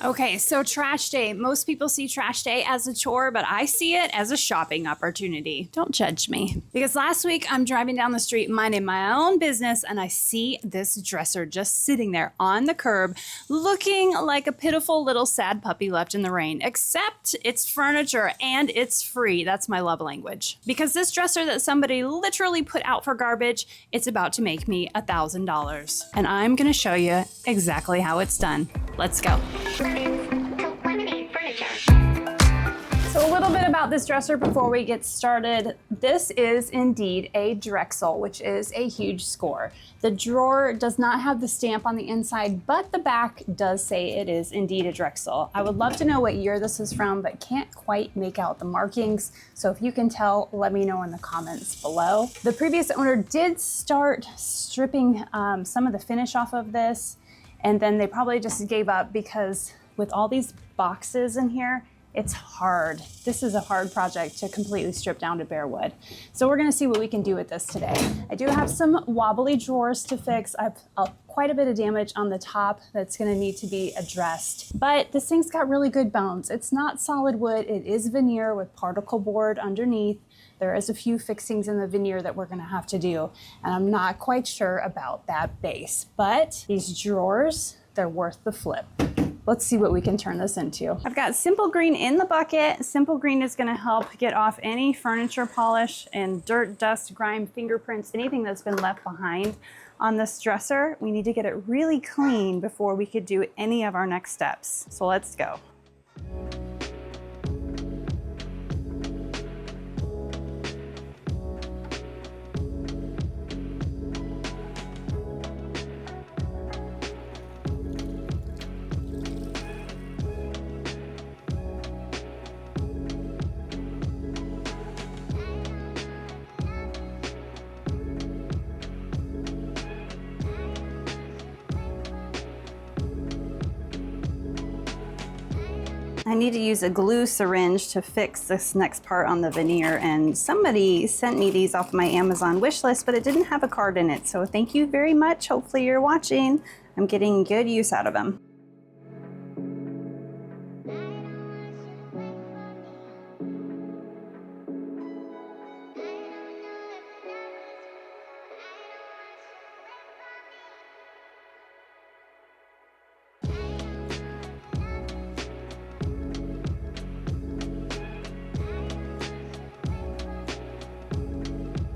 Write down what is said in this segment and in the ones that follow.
Okay, so trash day. Most people see trash day as a chore, but I see it as a shopping opportunity. Don't judge me. Because last week I'm driving down the street minding my own business and I see this dresser just sitting there on the curb looking like a pitiful little sad puppy left in the rain, except it's furniture and it's free. That's my love language. Because this dresser that somebody literally put out for garbage, it's about to make me $1,000. And I'm gonna show you exactly how it's done. Let's go. So a little bit about this dresser before we get started. This is indeed a Drexel, which is a huge score. The drawer does not have the stamp on the inside, but the back does say it is indeed a Drexel. I would love to know what year this is from, but can't quite make out the markings. So if you can tell, let me know in the comments below. The previous owner did start stripping some of the finish off of this, and then they probably just gave up because with all these boxes in here, it's hard. This is a hard project to completely strip down to bare wood. So we're gonna see what we can do with this today. I do have some wobbly drawers to fix. I've quite a bit of damage on the top that's gonna need to be addressed. But this thing's got really good bones. It's not solid wood, it is veneer with particle board underneath. There is a few fixings in the veneer that we're gonna have to do, and I'm not quite sure about that base. But these drawers, they're worth the flip. Let's see what we can turn this into. I've got Simple Green in the bucket. Simple Green is gonna help get off any furniture polish and dirt, dust, grime, fingerprints, anything that's been left behind on this dresser. We need to get it really clean before we could do any of our next steps. So let's go. I need to use a glue syringe to fix this next part on the veneer, and somebody sent me these off my Amazon wish list, but it didn't have a card in it, so thank you very much. Hopefully you're watching. I'm getting good use out of them.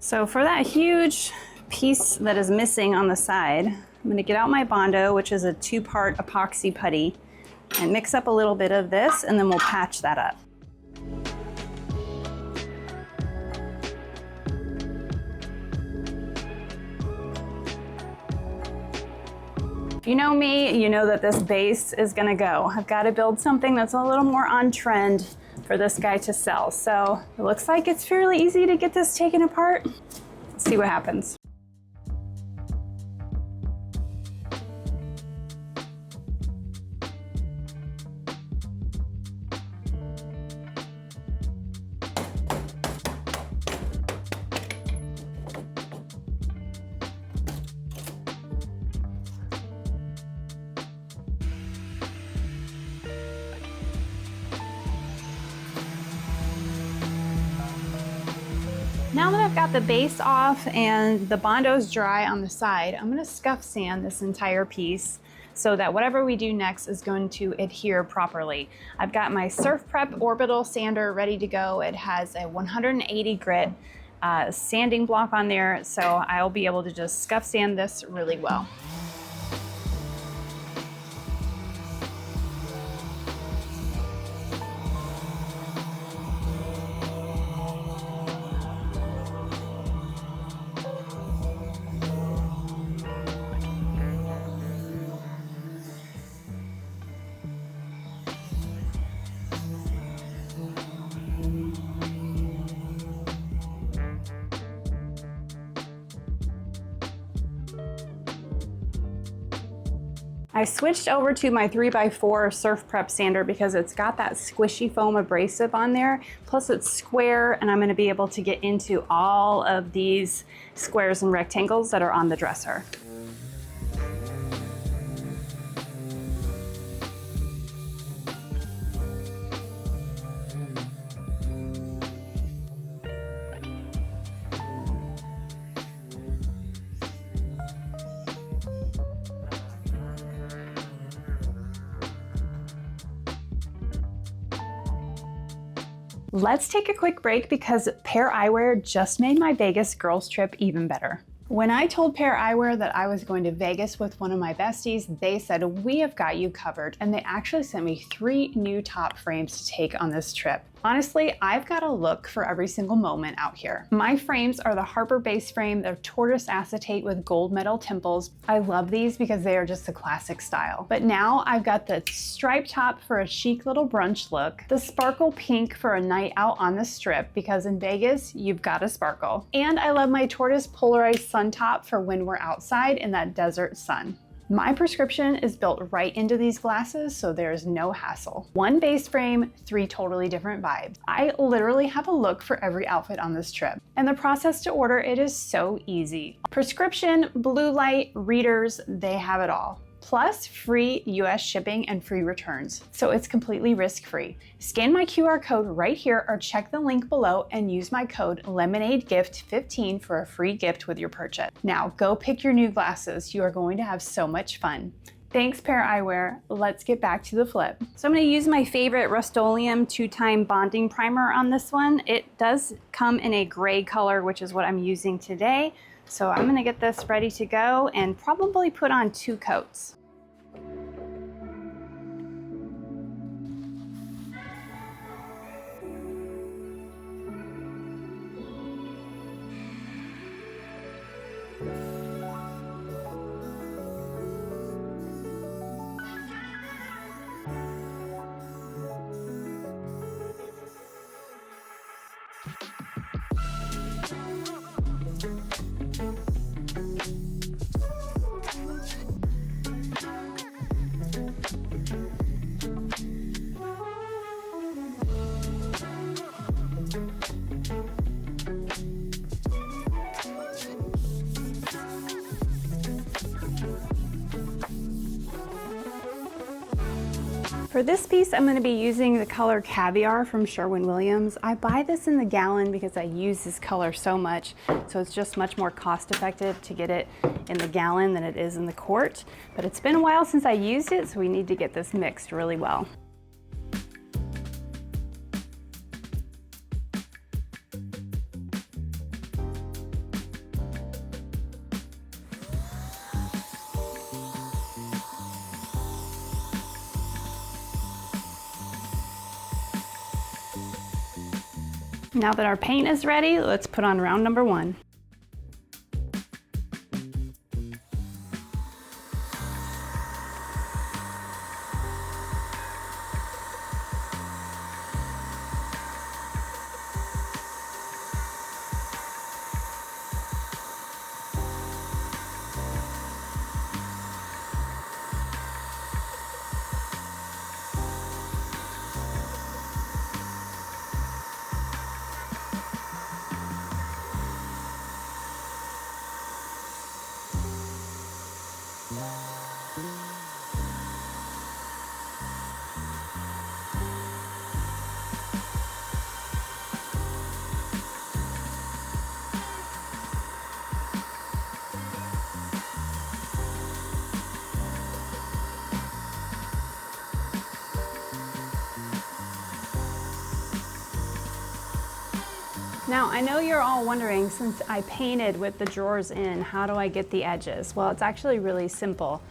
So for that huge piece that is missing on the side, I'm gonna get out my Bondo, which is a 2-part epoxy putty, and mix up a little bit of this, and then we'll patch that up. If you know me, you know that this base is gonna go. I've gotta build something that's a little more on trend for this guy to sell. So it looks like it's fairly easy to get this taken apart. Let's see what happens. Now that I've got the base off and the Bondo's dry on the side, I'm gonna scuff sand this entire piece so that whatever we do next is going to adhere properly. I've got my Surf Prep Orbital sander ready to go. It has a 180 grit sanding block on there, so I'll be able to just scuff sand this really well. I switched over to my 3x4 Surf Prep sander because it's got that squishy foam abrasive on there. Plus it's square, and I'm going to be able to get into all of these squares and rectangles that are on the dresser. Let's take a quick break because Pair Eyewear just made my Vegas girls trip even better. When I told Pair Eyewear that I was going to Vegas with one of my besties, they said, "We have got you covered." And they actually sent me 3 new top frames to take on this trip. Honestly, I've got a look for every single moment out here. My frames are the Harper base frame. They're tortoise acetate with gold metal temples. I love these because they are just a classic style. But now I've got the striped top for a chic little brunch look, the sparkle pink for a night out on the strip, because in Vegas, you've got to sparkle. And I love my tortoise polarized sun top for when we're outside in that desert sun. My prescription is built right into these glasses, so there's no hassle. 1 base frame, 3 totally different vibes. I literally have a look for every outfit on this trip. And the process to order, it is so easy. Prescription, blue light, readers, they have it all. Plus free US shipping and free returns. So it's completely risk-free. Scan my QR code right here or check the link below and use my code LEMONADEGIFT15 for a free gift with your purchase. Now go pick your new glasses. You are going to have so much fun. Thanks, Pair Eyewear. Let's get back to the flip. So I'm going to use my favorite Rust-Oleum 2-time bonding primer on this one. It does come in a gray color, which is what I'm using today. So I'm going to get this ready to go and probably put on 2 coats. For this piece, I'm going to be using the color Caviar from Sherwin-Williams. I buy this in the gallon because I use this color so much, so it's just much more cost effective to get it in the gallon than it is in the quart. But it's been a while since I used it, so we need to get this mixed really well. Now that our paint is ready, let's put on round number 1. Now, I know you're all wondering, since I painted with the drawers in, how do I get the edges? Well, it's actually really simple.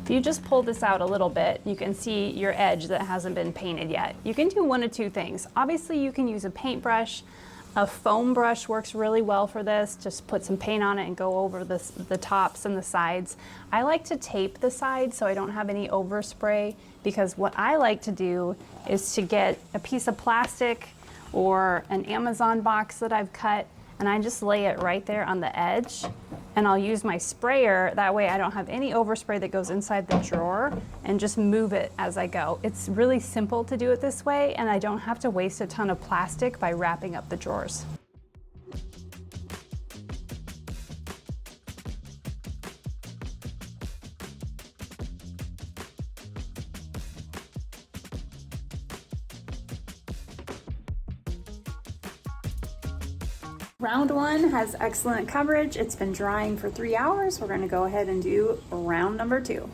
If you just pull this out a little bit, you can see your edge that hasn't been painted yet. You can do one of 2 things. Obviously, you can use a paintbrush. A foam brush works really well for this. Just put some paint on it and go over the tops and the sides. I like to tape the sides so I don't have any overspray, because what I like to do is to get a piece of plastic or an Amazon box that I've cut, and I just lay it right there on the edge, and I'll use my sprayer. That way I don't have any overspray that goes inside the drawer, and just move it as I go. It's really simple to do it this way, and I don't have to waste a ton of plastic by wrapping up the drawers. Round 1 has excellent coverage. It's been drying for 3 hours. We're going to go ahead and do round number 2.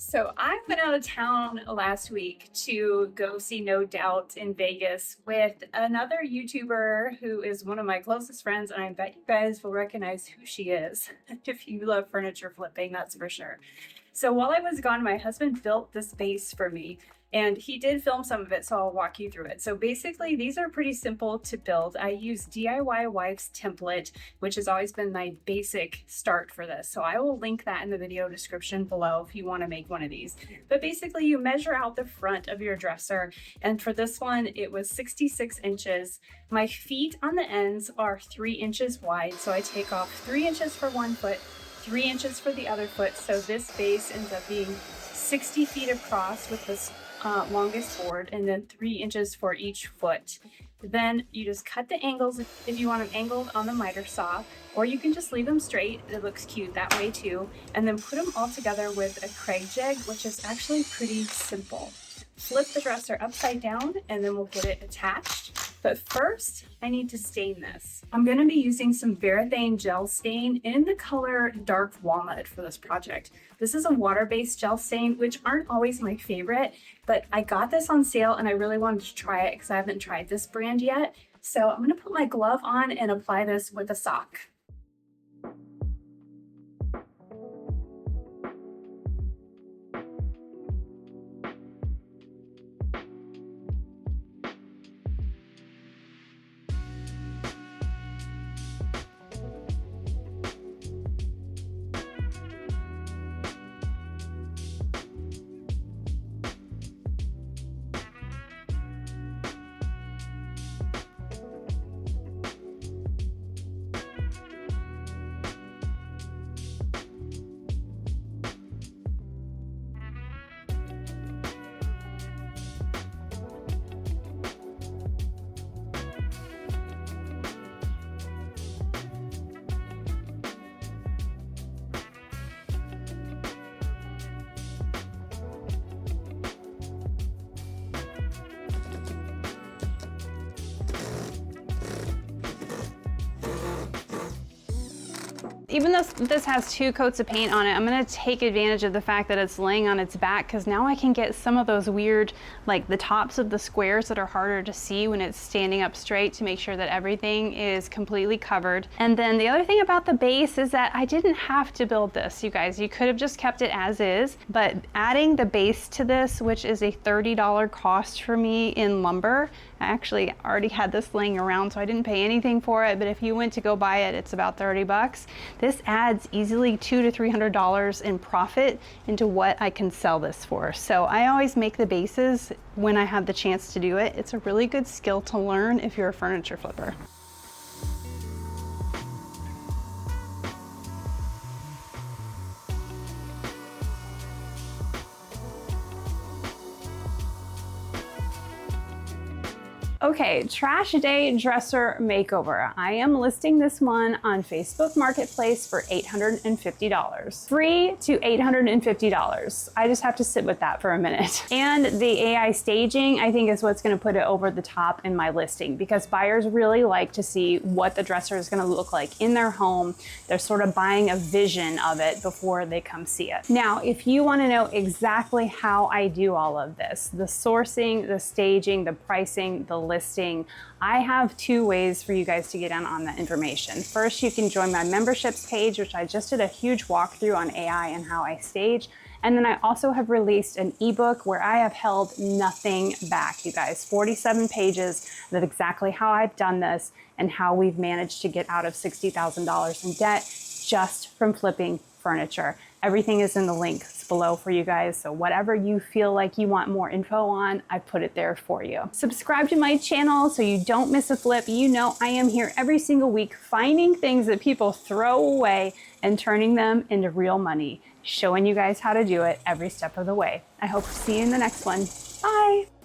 So I went out of town last week to go see No Doubt in Vegas with another YouTuber who is one of my closest friends, and I bet you guys will recognize who she is if you love furniture flipping, that's for sure. So while I was gone, my husband built this base for me, and he did film some of it, so I'll walk you through it. So basically, these are pretty simple to build. I use DIY Wife's template, which has always been my basic start for this. So I will link that in the video description below if you want to make one of these. But basically, you measure out the front of your dresser, and for this one, it was 66 inches. My feet on the ends are 3 inches wide, so I take off 3 inches for one foot, 3 inches for the other foot, so this base ends up being 60 feet across with this longest board, and then 3 inches for each foot. Then you just cut the angles if you want them angled on the miter saw, or you can just leave them straight. It looks cute that way too. And then put them all together with a Craig jig, which is actually pretty simple. Flip the dresser upside down, and then we'll get it attached. But first, I need to stain this. I'm going to be using some Varathane gel stain in the color Dark Walnut for this project. This is a water-based gel stain, which aren't always my favorite, but I got this on sale and I really wanted to try it because I haven't tried this brand yet. So I'm going to put my glove on and apply this with a sock. Even though this has 2 coats of paint on it, I'm gonna take advantage of the fact that it's laying on its back, because now I can get some of those weird, like the tops of the squares that are harder to see when it's standing up straight, to make sure that everything is completely covered. And then the other thing about the base is that I didn't have to build this, you guys. You could have just kept it as is, but adding the base to this, which is a $30 cost for me in lumber, I actually already had this laying around, so I didn't pay anything for it, but if you went to go buy it, it's about 30 bucks. This adds easily $200 to $300 in profit into what I can sell this for. So I always make the bases when I have the chance to do it. It's a really good skill to learn if you're a furniture flipper. Okay, Trash Day Dresser Makeover. I am listing this one on Facebook Marketplace for $850. Free to $850. I just have to sit with that for a minute. And the AI staging, I think, is what's gonna put it over the top in my listing, because buyers really like to see what the dresser is gonna look like in their home. They're sort of buying a vision of it before they come see it. Now, if you wanna know exactly how I do all of this, the sourcing, the staging, the pricing, the listing, I have 2 ways for you guys to get in on that information. First, you can join my memberships page, which I just did a huge walkthrough on AI and how I stage. And then I also have released an ebook where I have held nothing back, you guys. 47 pages of exactly how I've done this and how we've managed to get out of $60,000 in debt just from flipping furniture. Everything is in the links below for you guys, so whatever you feel like you want more info on, I put it there for you. Subscribe to my channel so you don't miss a flip. You know I am here every single week finding things that people throw away and turning them into real money, showing you guys how to do it every step of the way. I hope to see you in the next one. Bye!